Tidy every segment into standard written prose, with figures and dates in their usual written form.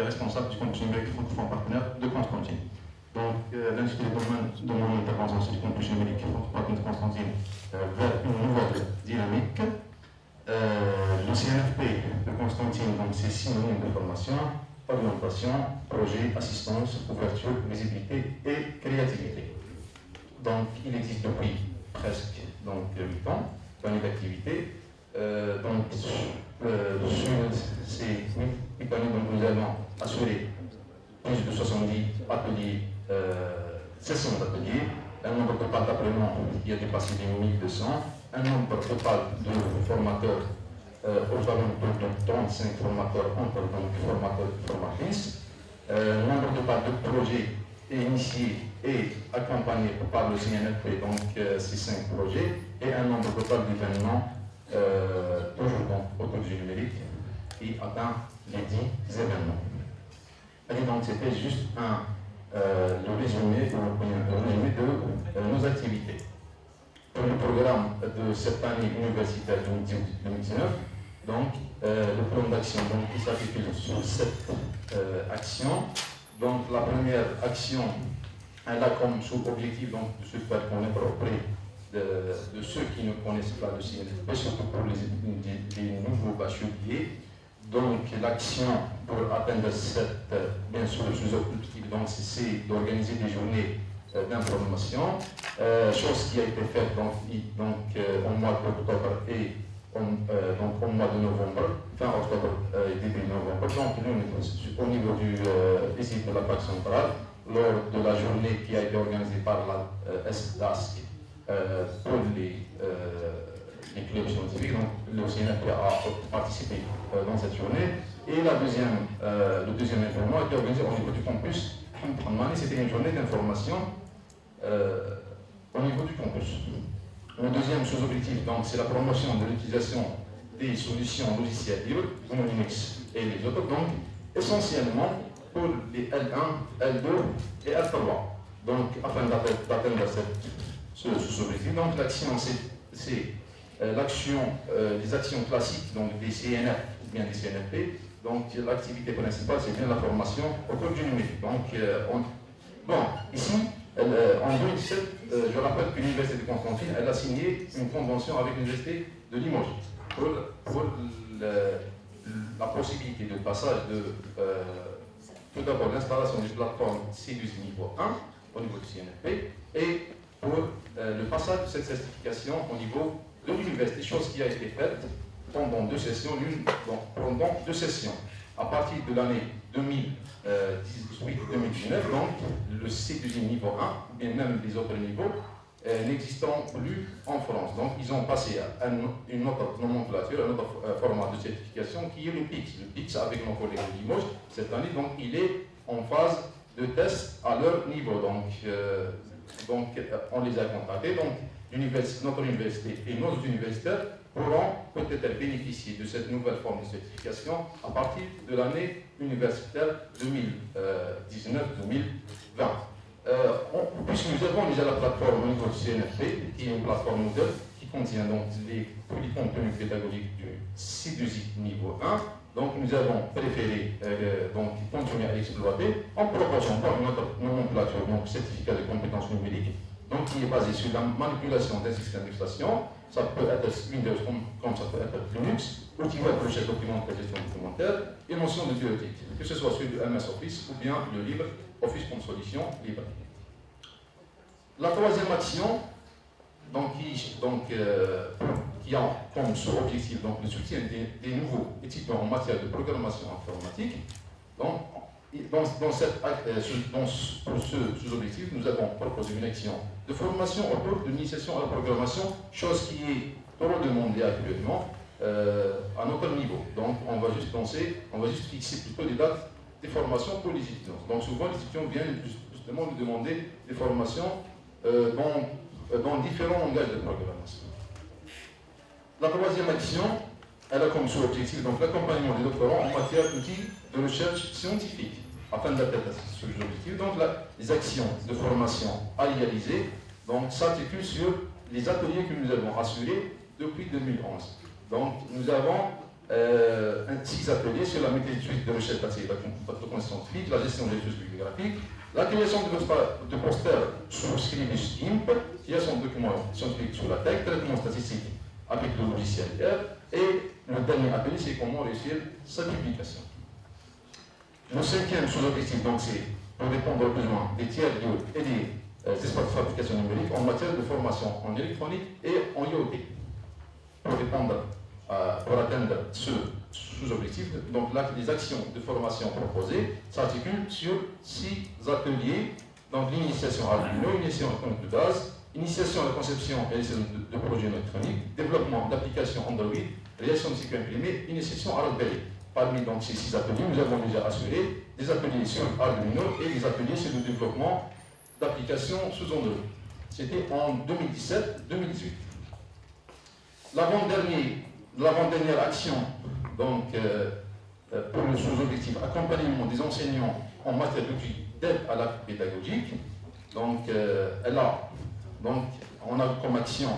Responsable du campus numérique francophone partenaire de Constantine. Donc, l'intitulé de mon intervention, c'est du campus numérique francophone de Constantine vers une nouvelle dynamique. Le CNFP de Constantine, donc c'est synonyme de formation, orientation, projet, assistance, ouverture, visibilité et créativité. Donc, il existe depuis presque 8 ans, l'année d'activité. Sur ces 8 années, nous allons assurer plus de 70 ateliers, sessions d'ateliers, un nombre total d'apprenants qui a dépassé les 1200, un nombre total de formateurs aux alentours de 35 formateurs entre formateurs et formatrices, nombre total de projets initiés et accompagnés par le CNFP, donc ces 5 projets, et un nombre total d'événements toujours autour du numérique qui atteint les 10 événements. Et donc c'était juste le résumé de nos activités. Pour le programme de cette année universitaire 2019, donc le plan d'action qui s'articule sur 7 actions. Donc la première action, elle a comme sous-objectif de se faire connaître auprès de ceux qui ne connaissent pas le CNFP, surtout pour les nouveaux bacheliers. Donc l'action pour atteindre cette, bien sûr, sous-objectif, c'est d'organiser des journées d'information, chose qui a été faite au mois d'octobre et au mois de novembre, fin octobre et début novembre. Donc au niveau des sites de la PAC centrale, lors de la journée qui a été organisée par la SDASC, pour les clubs scientifiques, donc le CNFP a participé dans cette journée. Et le deuxième événement a été organisé au niveau du campus. C'était une journée d'information au niveau du campus. Le deuxième sous-objectif, c'est la promotion de l'utilisation des solutions logicielles libres, comme Linux et les autres, donc essentiellement pour les L1, L2 et L3. Donc afin d'atteindre ce sous-objectif, donc l'action c'est l'action, les actions classiques donc des CNF ou bien des CNFP. Donc l'activité principale c'est bien la formation au cours du numérique. Donc ici en 2017, je rappelle que l'université de Constantine elle a signé une convention avec l'université de Limoges pour la possibilité de passage de tout d'abord l'installation d'une plateforme C12 niveau 1 au niveau du CNFP et pour le passage de cette certification au niveau de l'université, chose qui a été faite pendant 2 sessions, à partir de l'année 2018-2019, donc le C2 niveau 1, et même les autres niveaux, n'existant plus en France. Donc ils ont passé à une autre nomenclature, un autre format de certification qui est le PIX. Le PIX avec nos collègues de Limoges, cette année, donc il est en phase de test à leur niveau. Donc on les a contactés. Donc notre université et nos universitaires pourront peut-être bénéficier de cette nouvelle forme de certification à partir de l'année universitaire 2019-2020. Puisque nous avons déjà la plateforme au niveau du CNFP, qui est une plateforme modèle qui contient donc tous les contenus pédagogiques du C2I niveau 1, donc nous avons préféré continuer à l'exploiter en proposant par une autre nomenclature, donc certificat de compétences numériques, donc qui est basé sur la manipulation d'un système d'exploitation. Ça peut être Windows comme ça peut être Linux, outil web, recherche documentaire, gestion documentaire, et notion de bioéthique, que ce soit celui du MS Office ou bien le libre Office comme solution libre. La troisième action, qui a comme sous-objectif donc, le soutien des nouveaux étudiants en matière de programmation informatique. Donc, dans ce sous-objectif, nous avons proposé une action de formation autour de l'initiation à la programmation, chose qui est trop demandée actuellement à notre niveau. Donc, on va juste fixer plutôt des dates des formations pour les étudiants. Donc, souvent, les étudiants viennent justement nous demander des formations dans différents langages de programmation. La troisième action, elle a comme sous-objectif l'accompagnement des doctorants en matière d'outils de recherche scientifique afin d'atteindre ce objectif. Donc les actions de formation à réaliser s'articulent sur les ateliers que nous avons assurés depuis 2011. Donc nous avons 6 ateliers sur la méthodologie de recherche basée sur la connaissance scientifique, la gestion des ressources bibliographiques, la création de posters sous Scribus IMP, création de documents scientifiques sur la tech, traitement statistique avec le logiciel R, et le dernier atelier, c'est comment réussir sa publication. Le 5e sous-objectif, c'est pour répondre aux besoins des tiers-lieux et des espaces de fabrication numérique en matière de formation en électronique et en IoT. Pour atteindre ce sous-objectif, donc là, les actions de formation proposées s'articulent sur 6 ateliers, donc l'initiation à Arduino, l'initiation à l'électronique de base, initiation à la conception et de projets électroniques, développement d'applications Android, réalisation de cycle imprimé, initiation à Raspberry. Parmi donc, ces 6 ateliers, nous avons déjà assuré des ateliers sur Arduino et des ateliers sur le développement d'applications sous Android. C'était en 2017-2018. L'avant-dernière action pour le sous-objectif accompagnement des enseignants en matière d'outils d'aide à la pédagogique. On a comme action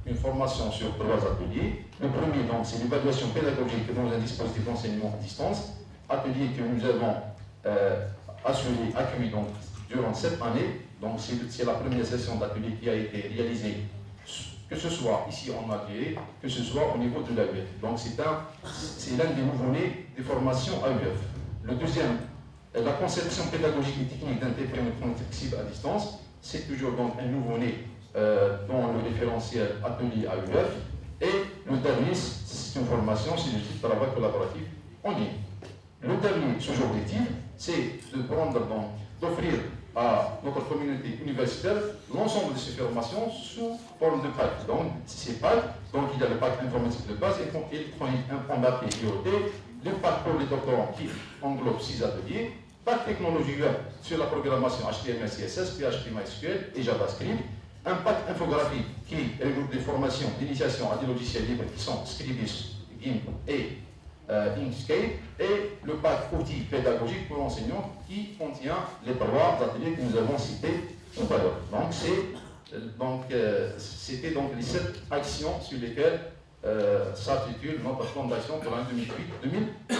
une formation sur 3 ateliers. Le premier, c'est l'évaluation pédagogique dans un dispositif d'enseignement à distance, atelier que nous avons accueilli durant cette année. Donc, c'est la première session d'atelier qui a été réalisée, que ce soit ici en Algérie, que ce soit au niveau de l'AUF. Donc, c'est l'un des nouveau-nés des formations AUF. Le deuxième, la conception pédagogique et technique d'un TP électronique flexible à distance. C'est toujours un nouveau-né dans le référentiel atelier AUF. Et le dernier, c'est une formation sur le type de travail collaboratif en ligne. Le dernier sous-objectif, c'est d'offrir à notre communauté universitaire l'ensemble de ces formations sous forme de pack. Donc, ces packs, il y a le pack informatique de base, électronique, embarqué, IoT, le pack pour les doctorants qui englobe 6 ateliers, pack technologie web sur la programmation HTML, CSS, PHP, MySQL et JavaScript, un pack infographique qui regroupe des formations d'initiation à des logiciels libres qui sont Scribus, GIMP et Inkscape, et le pack outils pédagogiques pour l'enseignant qui contient les 3 ateliers que nous avons cités tout à l'heure. C'était les 7 actions sur lesquelles s'articule notre plan d'action pour l'année 2018-2019.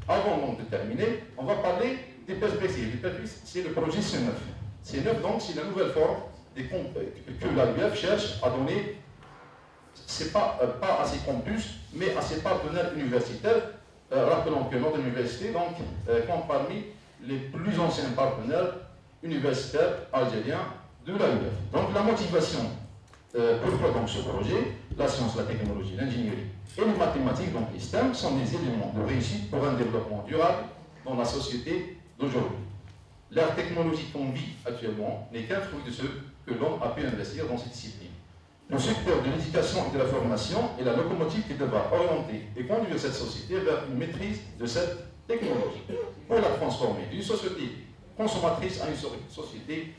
Avant de terminer, on va parler des perspectives. Les perspectives, c'est le projet C9. C9, c'est la nouvelle forme que l'AUF cherche à donner. C'est pas à ses campus, mais à ses partenaires universitaires. Rappelons que notre université compte parmi les plus anciens partenaires universitaires algériens de l'AUF. Donc la motivation, pourquoi ce projet, la science, la technologie, l'ingénierie et les mathématiques, donc les STEM, sont des éléments de réussite pour un développement durable dans la société d'aujourd'hui. L'ère technologique qu'on vit actuellement n'est qu'un fruit de ce que l'homme a pu investir dans cette discipline. Le secteur de l'éducation et de la formation est la locomotive qui devra orienter et conduire cette société vers une maîtrise de cette technologie pour la transformer d'une société consommatrice à une société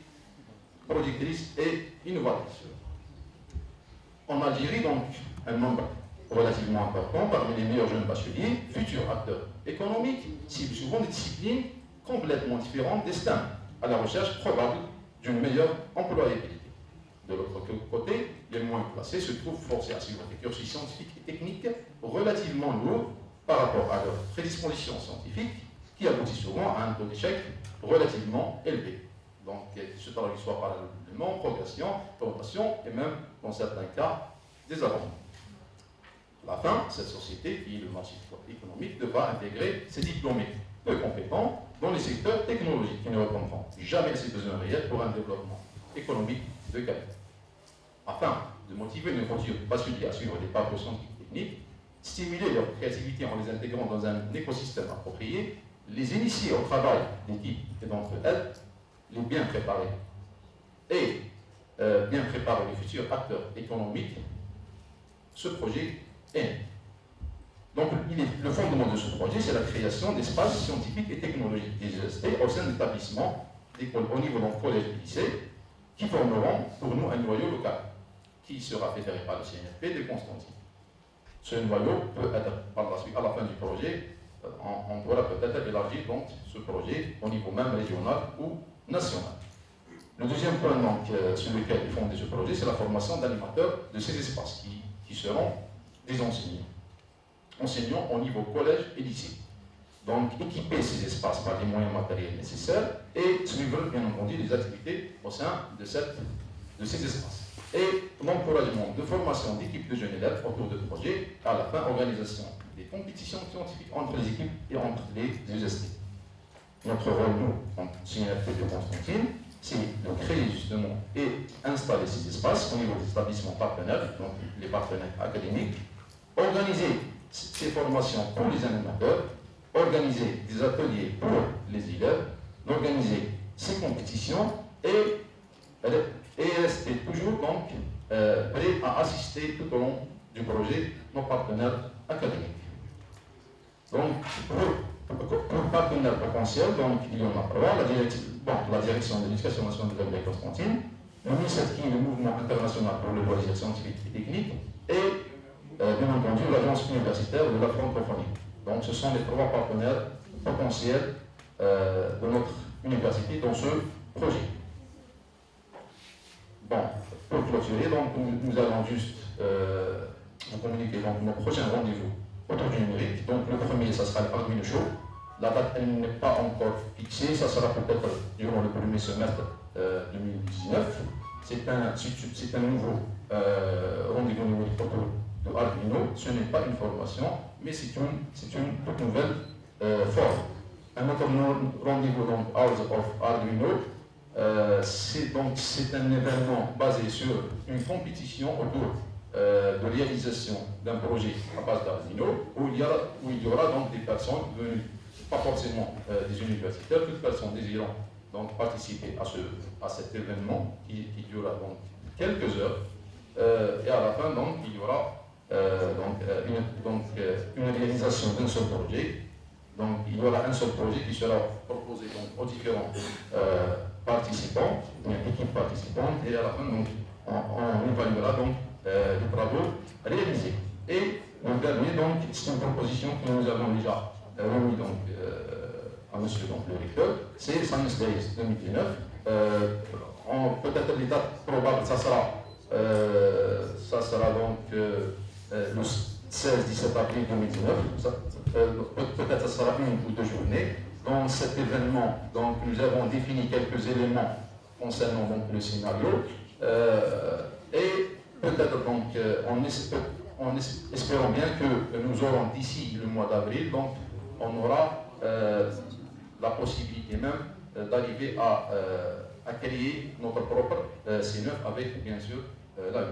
productrice et innovatrice. En Algérie, un nombre relativement important parmi les meilleurs jeunes bacheliers, futurs acteurs économiques, ciblent souvent des disciplines complètement différentes des STEM, à la recherche probable d'une meilleure employabilité. De l'autre côté, les moins placés se trouvent forcés à suivre des cursus scientifiques et techniques relativement lourds par rapport à leurs prédispositions scientifiques, qui aboutissent souvent à un taux d'échec relativement élevé. Donc, ce travail soit parallèlement progression, rotation et même, dans certains cas, des abandons. À la fin, cette société, qui est le marché économique, devra intégrer ses diplômés peu compétents dans les secteurs technologiques qui ne répondront jamais à ses besoins réels pour un développement économique de qualité. Afin de motiver nos futurs bacheliers à suivre des parcours scientifiques techniques, stimuler leur créativité en les intégrant dans un écosystème approprié, les initier au travail d'équipe et d'entre elles, les bien préparer et bien préparer les futurs acteurs économiques. Ce projet est. Donc, le fondement de ce projet, c'est la création d'espaces scientifiques et technologiques des EST au sein d'établissements d'écoles au niveau donc collège et lycée, qui formeront pour nous un noyau local, qui sera fédéré par le CNFP de Constantine. Ce noyau peut être, par la suite, à la fin du projet, on pourra peut-être élargir donc ce projet au niveau même régional ou national. Le deuxième point donc, sur lequel est fondé ce projet, c'est la formation d'animateurs de ces espaces qui seront des enseignants au niveau collège et lycée. Donc, équiper ces espaces par les moyens matériels nécessaires et suivre, bien entendu, les activités au sein de ces espaces. Et l'encouragement de formation d'équipes de jeunes élèves autour de projets, à la fin, organisation des compétitions scientifiques entre les équipes et entre les UST. Notre rôle, nous, en CNFP de Constantine, c'est de créer justement et installer ces espaces au niveau des établissements partenaires, donc les partenaires académiques, organiser ces formations pour les animateurs, organiser des ateliers pour les élèves, organiser ces compétitions et rester toujours donc prêt à assister tout au long du projet nos partenaires académiques. Donc, pour partenaires potentiels, donc, il y en a trois, la direction de l'éducation nationale de la Constantine, le ministère qui est le mouvement international pour le loisir scientifique et technique, et bien entendu l'agence universitaire de la francophonie. Donc ce sont les trois partenaires potentiels de notre université dans ce projet. Bon, pour clôturer, donc, nous allons juste vous communiquer donc, nos prochains rendez-vous autour du numérique. Donc le premier, ça sera le Arduino Show. La date n'est pas encore fixée, ça sera peut-être durant le premier semestre 2019. C'est un nouveau rendez-vous numérique autour de Arduino. Ce n'est pas une formation, mais c'est une toute nouvelle forme. Un autre rendez-vous, donc Hours of Arduino, c'est un événement basé sur une compétition autour de réalisation d'un projet à base d'Arduino, où il y aura donc des personnes venues, pas forcément des universitaires, toutes personnes désirant donc participer à cet événement qui durera donc quelques heures, et à la fin donc il y aura une réalisation d'un seul projet. Donc il y aura un seul projet qui sera proposé donc, aux différents participants, une équipe participante, et à la fin donc, on évaluera donc les travaux réalisés. Et le dernier, donc, c'est une proposition que nous avons déjà remis donc, à monsieur donc, le recteur, c'est Science Days 2019. Peut-être les dates probables, ça sera donc le 16-17 avril 2019. Peut-être ça sera une ou deux journées. Dans cet événement, donc, nous avons défini quelques éléments concernant donc, le scénario. Et peut-être donc, en espérant bien que nous aurons d'ici le mois d'avril, donc on aura la possibilité même d'arriver à créer notre propre C9 avec bien sûr la UF.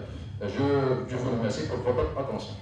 Je vous remercie pour votre attention.